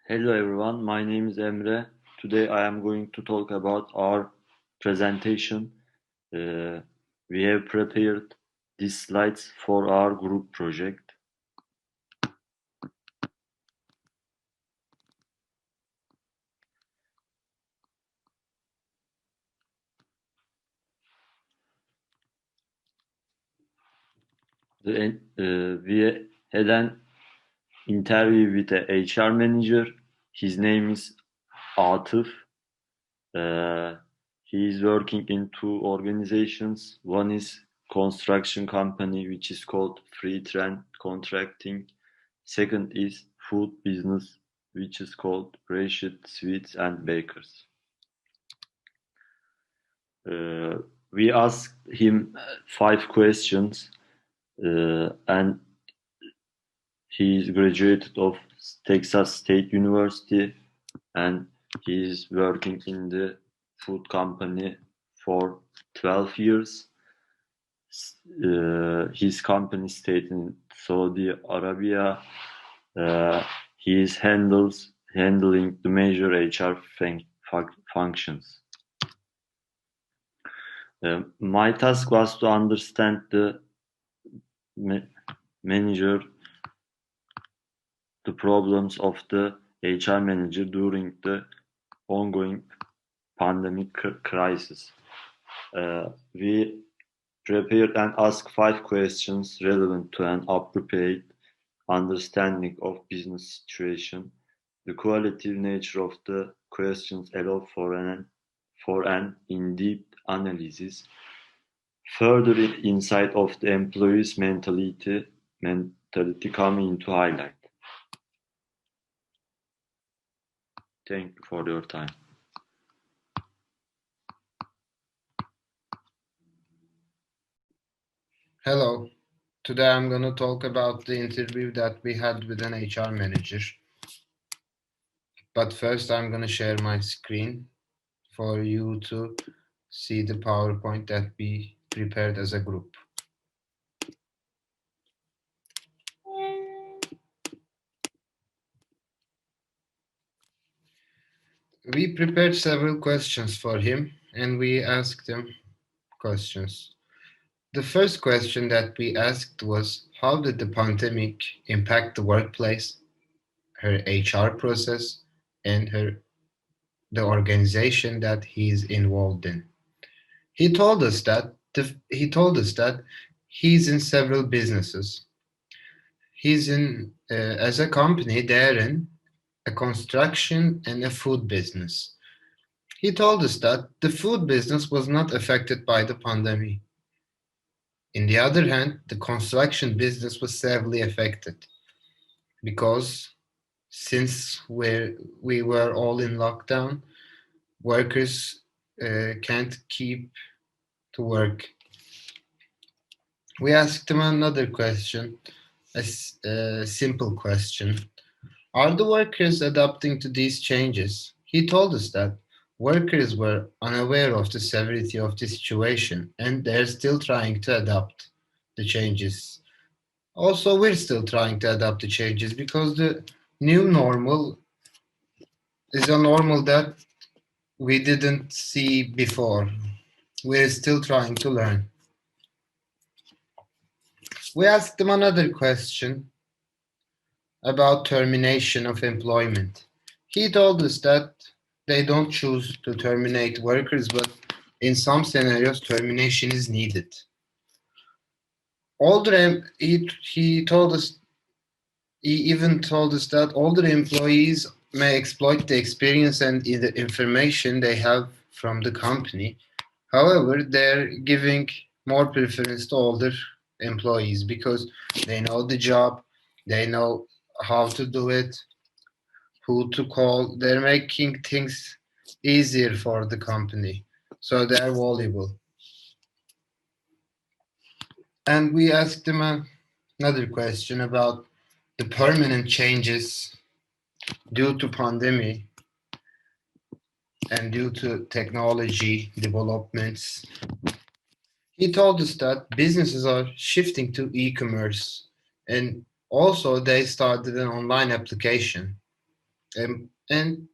Hello everyone, my name is Emre. Today I am going to talk about our presentation. Uh, we have prepared these slides for our group project. We had an interview with a HR manager. His name is Atif. Uh, he is working in two organizations. One is construction company, which is called Free Trend Contracting. Second is food business, which is called Rashid Sweets and Bakers. Uh, we asked him 5 questions, and he is graduated of Texas State University, and he is working in the food company for 12 years. His company stayed in Saudi Arabia. He is handling the major HR functions. My task was to understand the manager, the problems of the HR manager during the ongoing pandemic crisis. We prepared and asked 5 questions relevant to an appropriate understanding of business situation. The qualitative nature of the questions allow for an in-depth analysis. Further insight of the employee's mentality coming into highlight. Thank you for your time. Hello. Today I'm going to talk about the interview that we had with an HR manager. But first I'm going to share my screen for you to see the PowerPoint that we prepared as a group. We prepared several questions for him and we asked him questions. The first question that we asked was, how did the pandemic impact the workplace, her HR process, and the organization that he is involved in? He told us that he's in several businesses. He's in as a company they're in a construction and a food business. He told us that the food business was not affected by the pandemic. In the other hand, the construction business was severely affected because since we were all in lockdown, workers can't keep to work. We asked him another question, a simple question. Are the workers adapting to these changes? He told us that workers were unaware of the severity of the situation and they're still trying to adapt the changes. Also, we're still trying to adapt the changes because the new normal is a normal that we didn't see before. We're still trying to learn. We asked them another question about termination of employment. He told us that they don't choose to terminate workers, but in some scenarios, termination is needed. He told us, he even told us that older employees may exploit the experience and the information they have from the company. However, they're giving more preference to older employees because they know the job, they know how to do it, who to call. They're making things easier for the company, so they're valuable. And we asked them another question about the permanent changes due to pandemic and due to technology developments. He told us that businesses are shifting to e-commerce and also they started an online application. And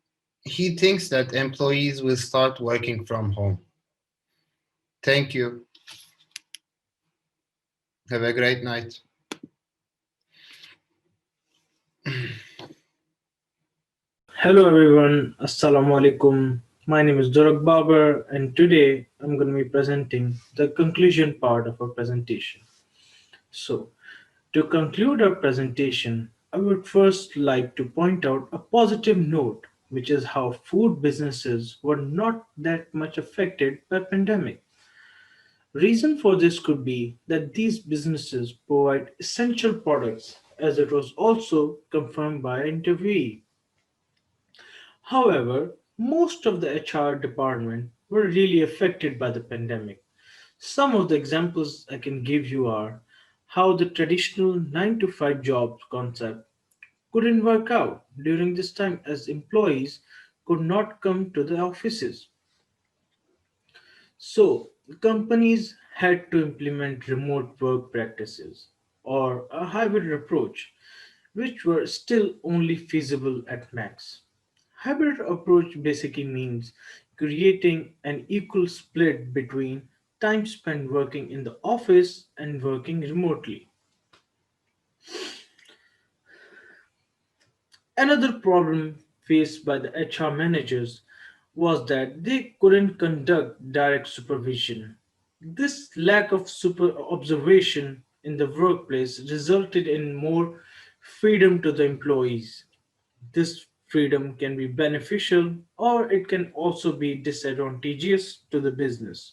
he thinks that employees will start working from home. Thank you. Have a great night. Hello everyone, Assalamu alaikum. My name is Durak Babar and today I'm going to be presenting the conclusion part of our presentation. So, to conclude our presentation, I would first like to point out a positive note, which is how food businesses were not that much affected by pandemic. Reason for this could be that these businesses provide essential products as it was also confirmed by an interviewee. However, most of the HR department were really affected by the pandemic. Some of the examples I can give you are how the traditional 9 to 5 job concept couldn't work out during this time as employees could not come to the offices. So, companies had to implement remote work practices or a hybrid approach, which were still only feasible at max. Hybrid approach basically means creating an equal split between time spent working in the office and working remotely. Another problem faced by the HR managers was that they couldn't conduct direct supervision. This lack of super observation in the workplace resulted in more freedom to the employees. This freedom can be beneficial or it can also be disadvantageous to the business.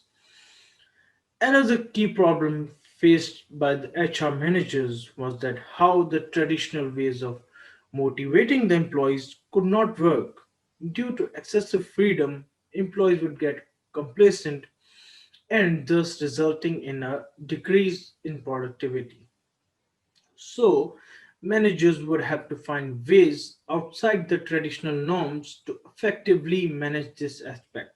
Another key problem faced by the HR managers was that how the traditional ways of motivating the employees could not work. Due to excessive freedom, employees would get complacent and thus resulting in a decrease in productivity. So, managers would have to find ways outside the traditional norms to effectively manage this aspect.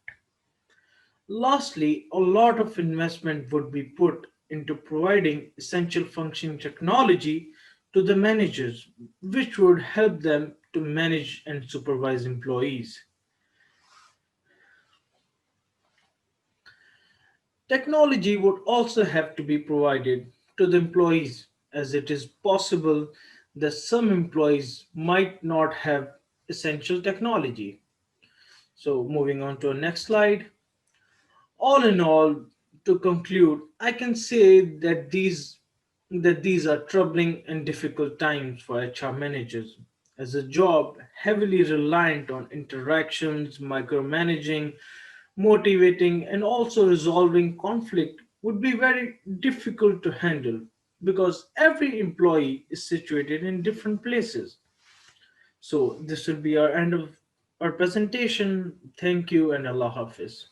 Lastly, a lot of investment would be put into providing essential functioning technology to the managers, which would help them to manage and supervise employees. Technology would also have to be provided to the employees, as it is possible that some employees might not have essential technology. So, moving on to our next slide. All in all, to conclude, I can say that these are troubling and difficult times for HR managers, as a job heavily reliant on interactions, micromanaging, motivating, and also resolving conflict would be very difficult to handle because every employee is situated in different places. So, this will be our end of our presentation. Thank you and Allah Hafiz.